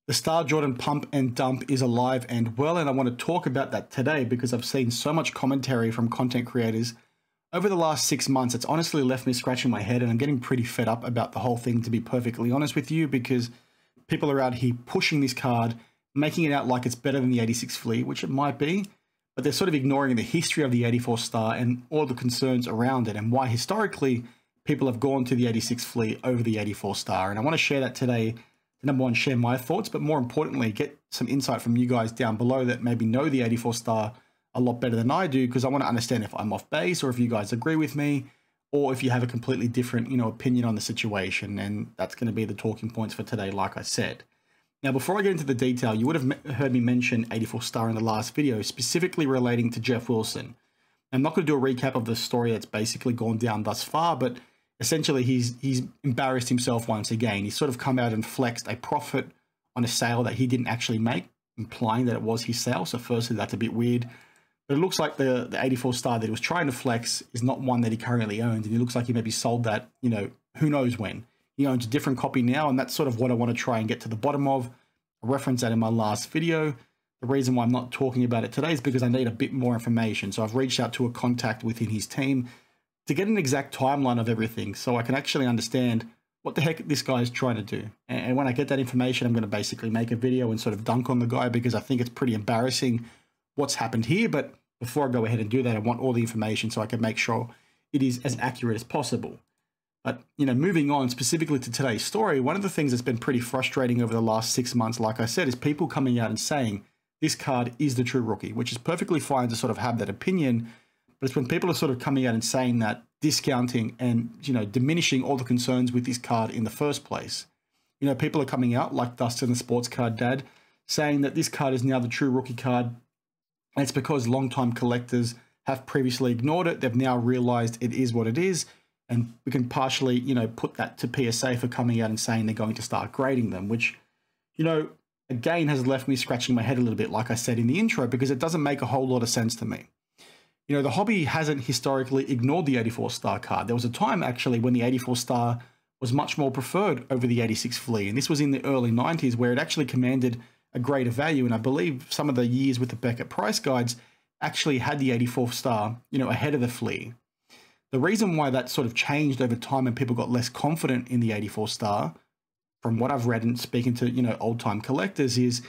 The Star Jordan pump and dump is alive and well, and I want to talk about that today because I've seen so much commentary from content creators over the last 6 months. It's honestly left me scratching my head, and I'm getting pretty fed up about the whole thing, to be perfectly honest with you, because people are out here pushing this card, making it out like it's better than the 86 Flea, which it might be, but they're sort of ignoring the history of the 84 Star and all the concerns around it and why historically people have gone to the 86 Flea over the 84 Star. And I want to share that today. Number one, share my thoughts, but more importantly, get some insight from you guys down below that maybe know the 84 Star a lot better than I do, because I want to understand if I'm off base or if you guys agree with me, or if you have a completely different, opinion on the situation. And that's going to be the talking points for today, like I said. Now, before I get into the detail, you would have heard me mention 84 Star in the last video, specifically relating to Jeff Wilson. I'm not going to do a recap of the story that's basically gone down thus far, but essentially he's embarrassed himself once again. He's sort of come out and flexed a profit on a sale that he didn't actually make, implying that it was his sale. So firstly, that's a bit weird. But it looks like the 84 Star that he was trying to flex is not one that he currently owns. And it looks like he maybe sold that, who knows when. He owns a different copy now, and that's sort of what I want to try and get to the bottom of. I referenced that in my last video. The reason why I'm not talking about it today is because I need a bit more information. So I've reached out to a contact within his team to get an exact timeline of everything so I can actually understand what the heck this guy is trying to do. And when I get that information, I'm going to basically make a video and sort of dunk on the guy, because I think it's pretty embarrassing what's happened here. But before I go ahead and do that, I want all the information so I can make sure it is as accurate as possible. But, moving on specifically to today's story, one of the things that's been pretty frustrating over the last 6 months, like I said, is people coming out and saying this card is the true rookie, which is perfectly fine to sort of have that opinion. But it's when people are sort of coming out and saying that, discounting and, diminishing all the concerns with this card in the first place. People are coming out like Dustin, the sports card dad, saying that this card is now the true rookie card. And it's because long-time collectors have previously ignored it. They've now realized it is what it is. And we can partially, put that to PSA for coming out and saying they're going to start grading them, which, again, has left me scratching my head a little bit, like I said in the intro, because it doesn't make a whole lot of sense to me. The hobby hasn't historically ignored the 84 Star card. There was a time, actually, when the 84 Star was much more preferred over the 86 Flea. And this was in the early 90s, where it actually commanded a greater value. And I believe some of the years with the Beckett price guides actually had the 84 Star, ahead of the Flea. The reason why that sort of changed over time and people got less confident in the 84 Star, from what I've read and speaking to, old-time collectors, is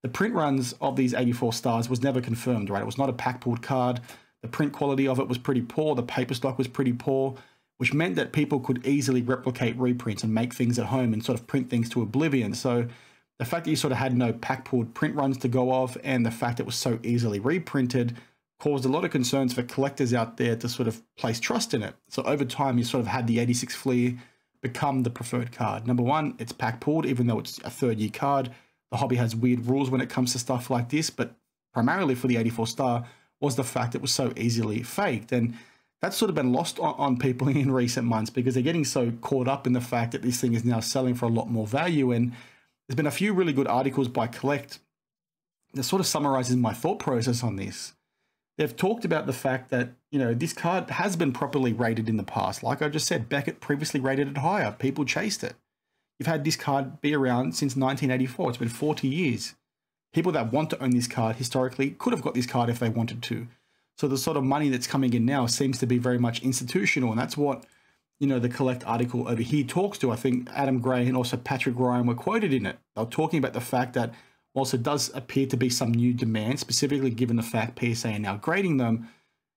the print runs of these 84 Stars was never confirmed, right? It was not a pack-pulled card. The print quality of it was pretty poor. The paper stock was pretty poor, which meant that people could easily replicate reprints and make things at home and sort of print things to oblivion. So the fact that you sort of had no pack-pulled print runs to go off, and the fact it was so easily reprinted, caused a lot of concerns for collectors out there to sort of place trust in it. So over time, you sort of had the 86 Flea become the preferred card. Number one, it's pack pulled, even though it's a third-year card. The hobby has weird rules when it comes to stuff like this, but primarily for the 84 Star was the fact it was so easily faked. And that's sort of been lost on people in recent months, because they're getting so caught up in the fact that this thing is now selling for a lot more value. And there's been a few really good articles by Collect that sort of summarizes my thought process on this. They've talked about the fact that, this card has been properly rated in the past. Like I just said, Beckett previously rated it higher. People chased it. You've had this card be around since 1984. It's been 40 years. People that want to own this card historically could have got this card if they wanted to. So the sort of money that's coming in now seems to be very much institutional. And that's what, the Collect article over here talks to. I think Adam Gray and also Patrick Ryan were quoted in it. They were talking about the fact that whilst it does appear to be some new demand, specifically given the fact PSA are now grading them,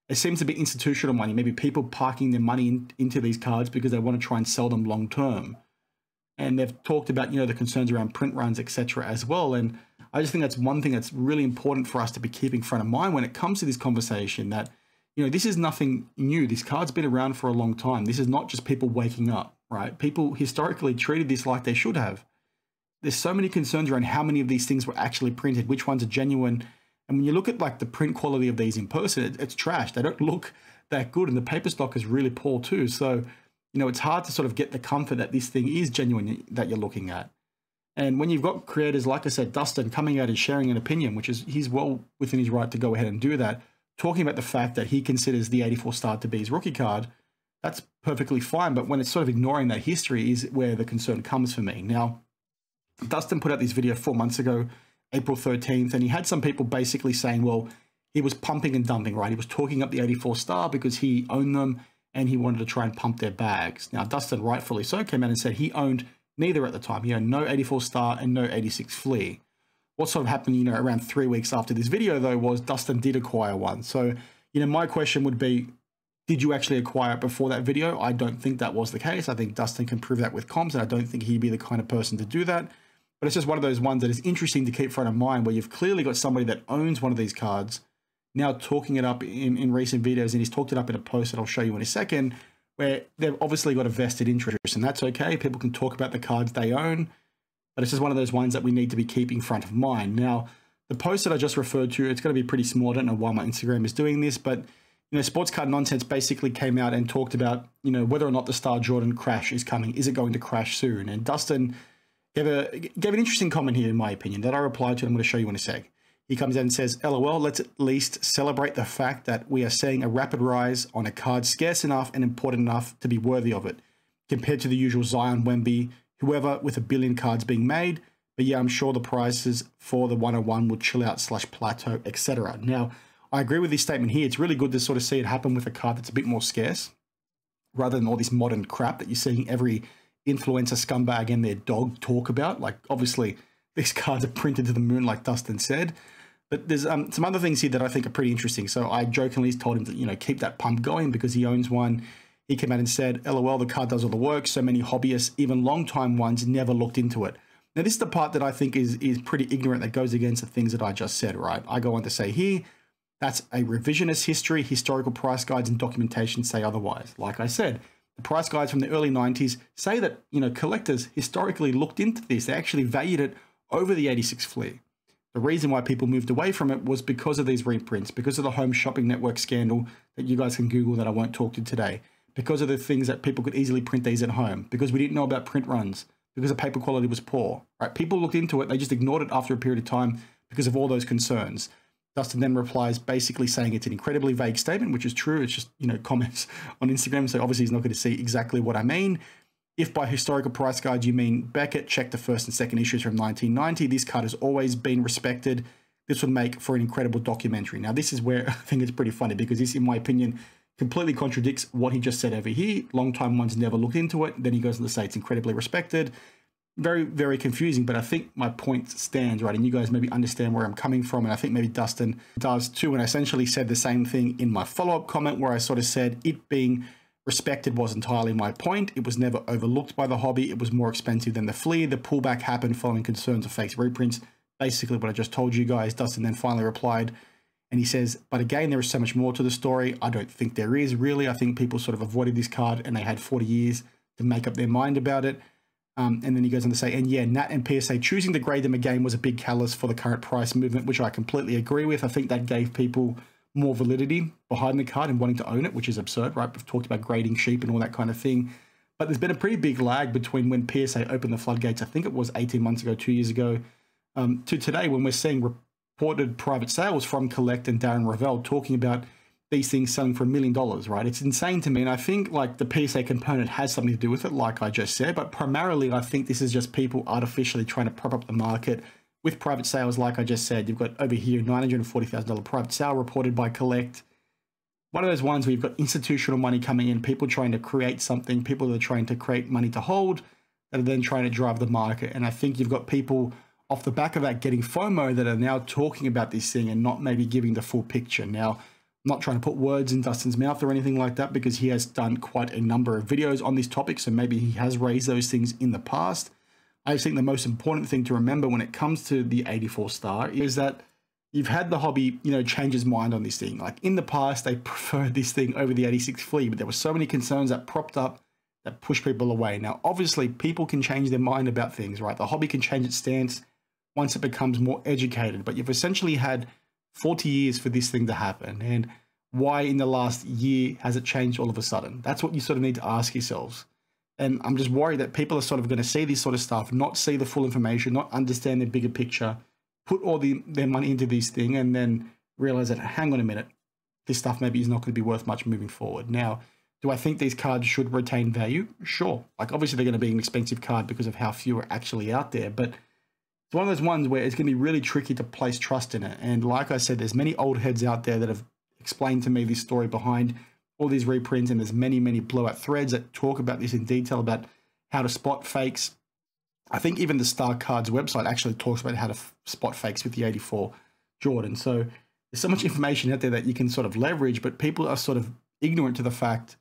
it seems to be institutional money, maybe people parking their money into these cards because they want to try and sell them long term. And they've talked about, the concerns around print runs, etc. as well. And I just think that's one thing that's really important for us to be keeping front of mind when it comes to this conversation, that, this is nothing new. This card's been around for a long time. This is not just people waking up, right? People historically treated this like they should have. There's so many concerns around how many of these things were actually printed, which ones are genuine. And when you look at like the print quality of these in person, it's trash. They don't look that good, and the paper stock is really poor too. So, it's hard to sort of get the comfort that this thing is genuine that you're looking at. And when you've got creators, like I said, Dustin, coming out and sharing an opinion, which is he's well within his right to go ahead and do that, talking about the fact that he considers the 84 Star to be his rookie card, that's perfectly fine. But when it's sort of ignoring that history is where the concern comes for me. Now, Dustin put out this video 4 months ago, April 13th, and he had some people basically saying, well, he was pumping and dumping, right? He was talking up the 84 star because he owned them and he wanted to try and pump their bags. Now, Dustin, rightfully so, came out and said he owned neither at the time. He owned no 84 star and no 86 flea. What sort of happened, around 3 weeks after this video, though, was Dustin did acquire one. So, my question would be, did you actually acquire it before that video? I don't think that was the case. I think Dustin can prove that with comps, and I don't think he'd be the kind of person to do that. But it's just one of those ones that is interesting to keep front of mind, where you've clearly got somebody that owns one of these cards now talking it up in recent videos, and he's talked it up in a post that I'll show you in a second, where they've obviously got a vested interest, and that's okay. People can talk about the cards they own, but it's just one of those ones that we need to be keeping front of mind. Now, the post that I just referred to, it's going to be pretty small. I don't know why my Instagram is doing this, but Sports Card Nonsense basically came out and talked about, whether or not the Star Jordan crash is coming. Is it going to crash soon? And Dustin gave an interesting comment here, in my opinion, that I replied to, and I'm going to show you in a sec. He comes out and says, LOL, let's at least celebrate the fact that we are seeing a rapid rise on a card scarce enough and important enough to be worthy of it, compared to the usual Zion, Wemby, whoever with a billion cards being made. But yeah, I'm sure the prices for the 101 will chill out / plateau, etc. Now, I agree with this statement here. It's really good to sort of see it happen with a card that's a bit more scarce, rather than all this modern crap that you're seeing every influencer scumbag and their dog talk about. Like, obviously, these cards are printed to the moon, like Dustin said. But there's some other things here that I think are pretty interesting. So I jokingly told him to, keep that pump going because he owns one. He came out and said, LOL, the card does all the work. So many hobbyists, even long-time ones, never looked into it. Now, this is the part that I think is pretty ignorant, that goes against the things that I just said, right? I go on to say here, that's a revisionist history. Historical price guides and documentation say otherwise. Like I said, the price guides from the early 90s say that, collectors historically looked into this. They actually valued it over the 86 flea. The reason why people moved away from it was because of these reprints, because of the Home Shopping Network scandal that you guys can Google that I won't talk to today, because of the things that people could easily print these at home, because we didn't know about print runs, because the paper quality was poor, right? People looked into it. They just ignored it after a period of time because of all those concerns. Dustin then replies basically saying it's an incredibly vague statement, which is true. It's just, comments on Instagram. So obviously he's not going to see exactly what I mean. If by historical price guide you mean Beckett, check the first and second issues from 1990. This card has always been respected. This would make for an incredible documentary. Now, this is where I think it's pretty funny, because this, in my opinion, completely contradicts what he just said over here. Long-time ones never looked into it. Then he goes on to say it's incredibly respected. Very, very confusing, but I think my point stands, right? And you guys maybe understand where I'm coming from, and I think maybe Dustin does too. And I essentially said the same thing in my follow-up comment, where I sort of said it being respected was entirely my point. It was never overlooked by the hobby. It was more expensive than the flea. The pullback happened following concerns of fake reprints. Basically what I just told you guys. Dustin then finally replied, and he says, but again, there is so much more to the story. I don't think there is, really. I think people sort of avoided this card and they had 40 years to make up their mind about it. And then he goes on to say, and yeah, Nat and PSA choosing to grade them again was a big catalyst for the current price movement, which I completely agree with. I think that gave people more validity behind the card and wanting to own it, which is absurd, right? We've talked about grading sheep and all that kind of thing. But there's been a pretty big lag between when PSA opened the floodgates, I think it was 18 months ago, 2 years ago, to today, when we're seeing reported private sales from Collect and Darren Ravel talking about these things selling for $1 million, right? It's insane to me. And I think like the PSA component has something to do with it, like I just said, but primarily I think this is just people artificially trying to prop up the market with private sales. Like I just said, you've got over here $940,000 private sale reported by Collect. One of those ones where you've got institutional money coming in, people trying to create something, people that are trying to create money to hold, that are then trying to drive the market. And I think you've got people off the back of that getting FOMO that are now talking about this thing and not maybe giving the full picture. Now, I'm not trying to put words in Dustin's mouth or anything like that, because he has done quite a number of videos on this topic, so maybe he has raised those things in the past. I think the most important thing to remember when it comes to the 84 star is that you've had the hobby, change his mind on this thing. Like in the past, they preferred this thing over the 86 flea, but there were so many concerns that propped up that pushed people away. Now, obviously, people can change their mind about things, right? The hobby can change its stance once it becomes more educated, but you've essentially had 40 years for this thing to happen. And why in the last year has it changed all of a sudden? That's what you sort of need to ask yourselves. And I'm just worried that people are sort of going to see this sort of stuff, not see the full information, not understand the bigger picture, put all their money into this thing, and then realize that, hang on a minute, this stuff maybe is not going to be worth much moving forward. Now, do I think these cards should retain value? Sure. Like obviously they're going to be an expensive card because of how few are actually out there, but It's one of those ones where it's going to be really tricky to place trust in it. And like I said, there's many old heads out there that have explained to me this story behind all these reprints, and there's many blowout threads that talk about this in detail about how to spot fakes. I think even the Star Cards website actually talks about how to spot fakes with the 84 Jordan. So there's so much information out there that you can sort of leverage, but people are sort of ignorant to the fact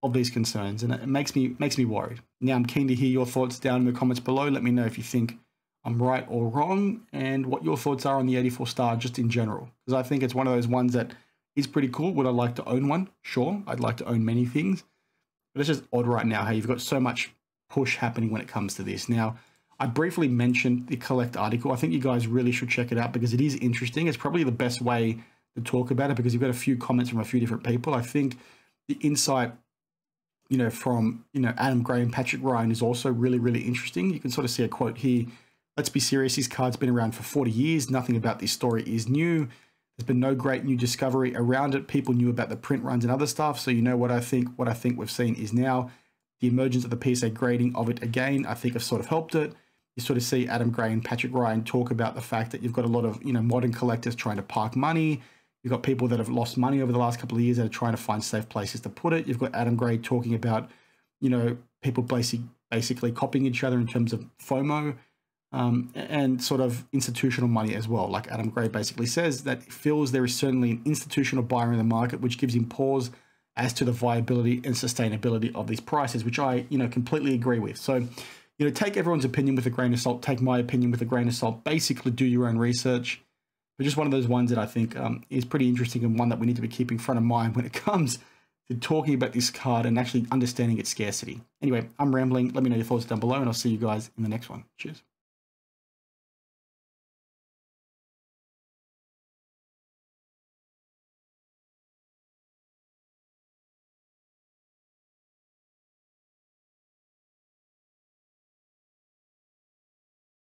of these concerns, and it makes me worried. Now, I'm keen to hear your thoughts down in the comments below. Let me know if you think I'm right or wrong, and what your thoughts are on the 84 Star just in general, because I think it's one of those ones that is pretty cool. Would I like to own one? Sure, I'd like to own many things, but it's just odd right now how you've got so much push happening when it comes to this. Now, I briefly mentioned the Collect article. I think you guys really should check it out because it is interesting. It's probably the best way to talk about it because you've got a few comments from a few different people. I think the insight, from, Adam Gray and Patrick Ryan is also really interesting. You can sort of see a quote here. Let's be serious. This card's been around for 40 years. Nothing about this story is new. There's been no great new discovery around it. People knew about the print runs and other stuff. So you know what I think? What I think we've seen is now the emergence of the PSA grading of it again. I think have sort of helped it. You sort of see Adam Gray and Patrick Ryan talk about the fact that you've got a lot of, modern collectors trying to park money. You've got people that have lost money over the last couple of years that are trying to find safe places to put it. You've got Adam Gray talking about, people basically copying each other in terms of FOMO, and sort of institutional money as well. Like Adam Gray basically says that he feels there is certainly an institutional buyer in the market, which gives him pause as to the viability and sustainability of these prices, which I, completely agree with. So, take everyone's opinion with a grain of salt, take my opinion with a grain of salt, basically do your own research. But just one of those ones that I think is pretty interesting, and one that we need to be keeping front of mind when it comes to talking about this card and actually understanding its scarcity. Anyway, I'm rambling. Let me know your thoughts down below, and I'll see you guys in the next one. Cheers.